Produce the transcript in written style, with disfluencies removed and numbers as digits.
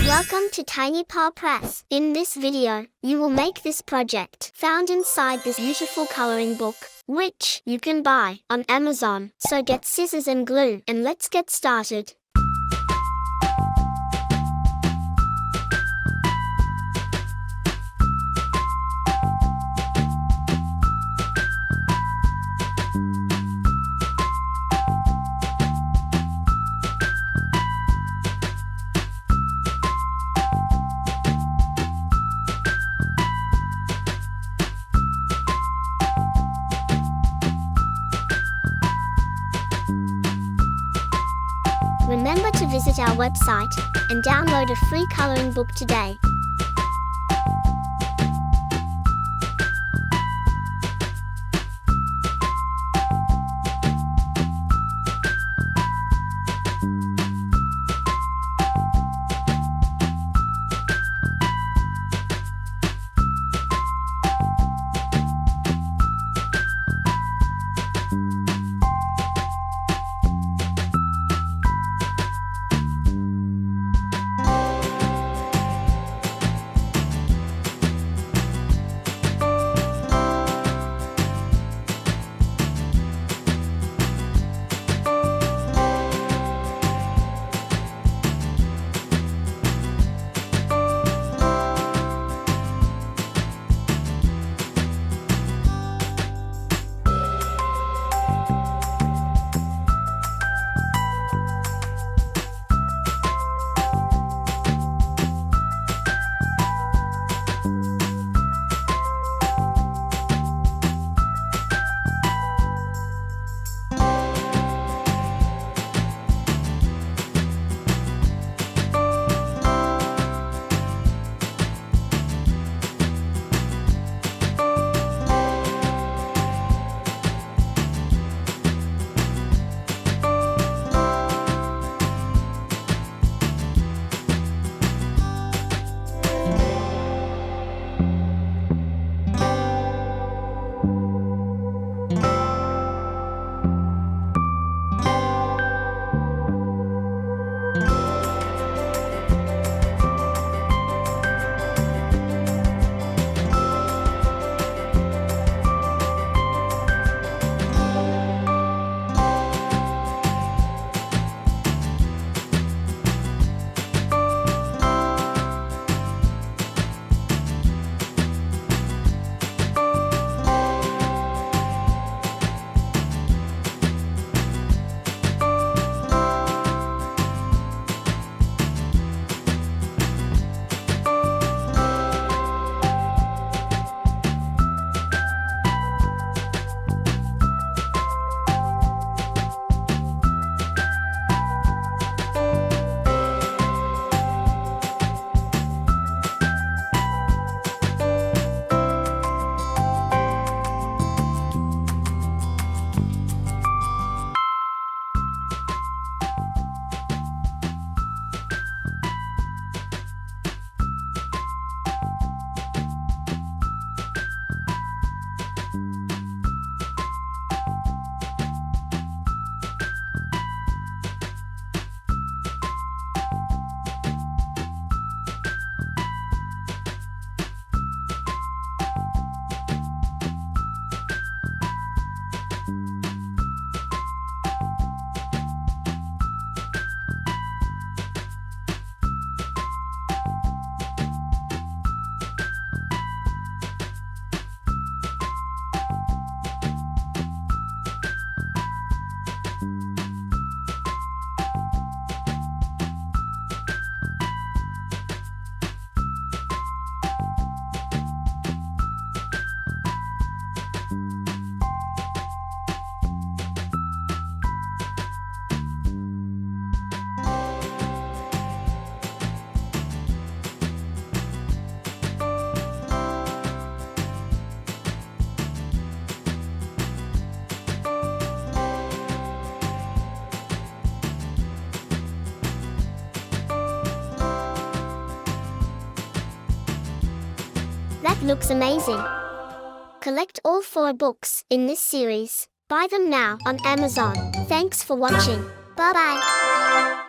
Welcome to Tiny Paw Press. In this video, you will make this project found inside this beautiful coloring book, which you can buy on Amazon. So get scissors and glue and let's get started. Remember to visit our website and download a free coloring book today. That looks amazing. Collect all 4 books in this series. Buy them now on Amazon. Thanks for watching. Bye-bye.